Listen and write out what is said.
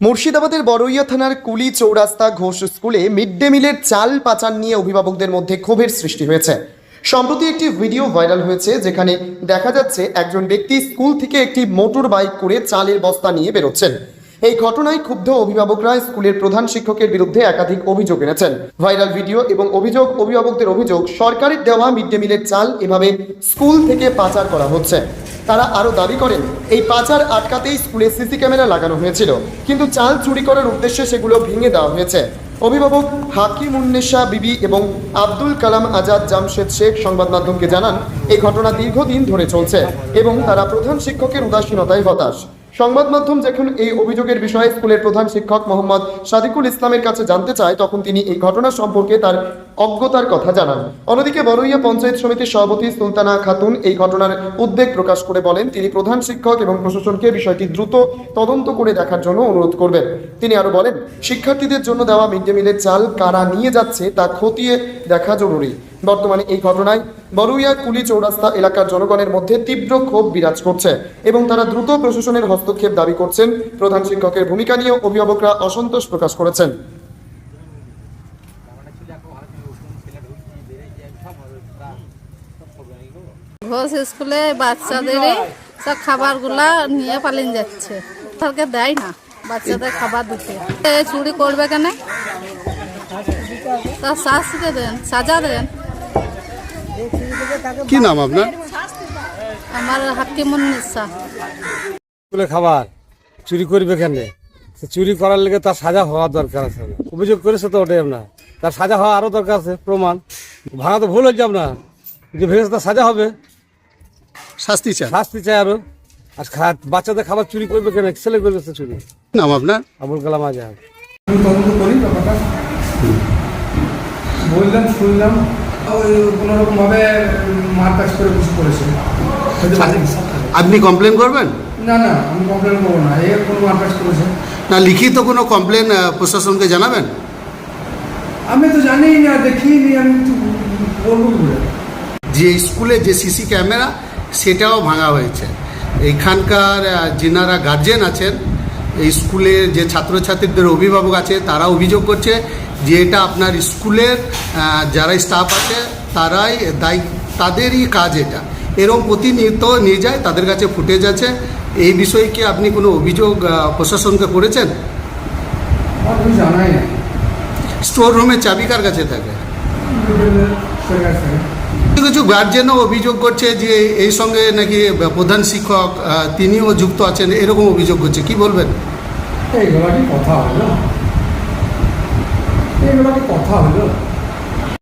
মুর্শিদাবাদের বড়ইয়া থানার কুলি চৌরাস্তা ঘোষ স্কুলে মিড ডে মিলের চাল পাচার নিয়ে অভিভাবকদের মধ্যে ক্ষোভের সৃষ্টি হয়েছে। সম্প্রতি একটি ভিডিও ভাইরাল হয়েছে যেখানে দেখা যাচ্ছে একজন ব্যক্তি স্কুল থেকে একটি মোটর বাইক করে চালের বস্তা নিয়ে বেরোচ্ছেন। এই ঘটনায় ক্ষুব্ধ অভিভাবকরা স্কুলের প্রধান শিক্ষকের বিরুদ্ধে একাধিক অভিযোগ এনেছেন। ভাইরাল ভিডিও এবং অভিভাবকদের অভিযোগ, সরকারের দেওয়া মিড ডে মিলের চাল এভাবে স্কুল থেকে পাচার করা হচ্ছে। তারা আরও দাবি করেন, এই পাচার আটকাতেই স্কুলে সিসি ক্যামেরা লাগানো হয়েছিল, কিন্তু চাল চুরি করার উদ্দেশ্যে সেগুলো ভেঙে দেওয়া হয়েছে। অভিভাবক হাকিমুন্নেসা বিবি এবং আব্দুল কালাম আজাদ জামশেদ শেখ সংবাদ মাধ্যমকে জানান, এই ঘটনা দীর্ঘদিন ধরে চলছে এবং তারা প্রধান শিক্ষকের উদাসীনতায় হতাশ। সংবাদ মাধ্যম যখন এই অভিযোগের বিষয়ে স্কুলের প্রধান শিক্ষক মোহাম্মদ সাদিকুল ইসলামের কাছে জানতে চায়, তখন তিনি এই ঘটনা সম্পর্কে তার অজ্ঞতার কথা জানান। অন্যদিকে বড়ইয়া পঞ্চায়েত সমিতির সভাপতি সুলতানা খাতুন এই ঘটনার উদ্বেগ প্রকাশ করে বলেন, তিনি প্রধান শিক্ষক এবং প্রশাসনকে বিষয়টি দ্রুত তদন্ত করে দেখার জন্য অনুরোধ করবেন। তিনি আরও বলেন, শিক্ষার্থীদের জন্য দেওয়া মিড ডে মিলের চাল কারা নিয়ে যাচ্ছে তা খতিয়ে দেখা জরুরি। বর্তমানে এই ঘটনায় বড়ইয়া কুলি চৌরাস্তা এলাকার জনগণের মধ্যে তীব্র ক্ষোভ বিরাজ করছে এবং তারা দ্রুত প্রশাসনের হস্তক্ষেপ দাবি করছেন। প্রধান শিক্ষকের ভূমিকা নিয়ে অভিভাবকরা অসন্তোষ প্রকাশ করেছেন। ঘোষ স্কুলে বাচ্চাদের সব খাবারগুলা নিয়ে পালিয়ে যাচ্ছে, সরকার দেয় না বাচ্চাদের খাবার দিতে। চুরি করবে কেন? তা শাস্তি দেন, সাজা দেন। কি নাম আপনার? আমার হাকিমুন্নেসা। স্কুলে খাবার চুরি করবে কেন? চুরি করার লেগে তার সাজা হওয়ার দরকার আছে। অভিযোগ করেছে তো ওটাই আপনার, তার সাজা হওয়া আরো দরকার আছে। প্রমাণ ভাঙা তো ভুল হচ্ছে আপনার, যে ভেঙেছে তার সাজা হবে, শাস্তি চান? শাস্তি চাই আরো। আর বাচ্চাদের খাবার চুরি করবে কেন? ছেলে করবে চুরি। নাম আপনার? আবুল কালাম আজাদ। আমি তদন্ত করি ব্যাপারটা, বললাম শুনলাম, ওই কোনোরকম ভাবে মারপ্যাচ করে কিছু করেছে। আপনি কমপ্লেন করবেন? না না, আমি কমপ্লেন করবো না, এর কোনো মারপ্যাচ করেছে না লিখিত কোনো কমপ্লেন প্রশাসনকে জানাবেন? আমি তো জানিই না, দেখিনি, আমি তো বলবো বলে। যে স্কুলে যে সিসি ক্যামেরা সেটাও ভাঙা হয়েছে। এখানকার যিনারা গার্জেন আছেন, এই স্কুলে যে ছাত্রছাত্রীদের অভিভাবক আছে, তারা অভিযোগ করছে যে এটা আপনার স্কুলের যারা স্টাফ আছে তারাই তাদেরই কাজ এটা। এরকম প্রতিনিয়ত নিয়ে যায়, তাদের কাছে ফুটেজ আছে। এই বিষয়ে কি আপনি কোনো অভিযোগ প্রশাসনকে করেছেন? আমি জানাই না। স্টোর রুমের চাবি কার কাছে থাকে? কিছু কিছু গার্জেনও অভিযোগ করছে যে এই সঙ্গে নাকি প্রধান শিক্ষক তিনিও যুক্ত আছেন, এরকম অভিযোগ করছে। কি বলবেন? এইগুলো কি কথা হলো?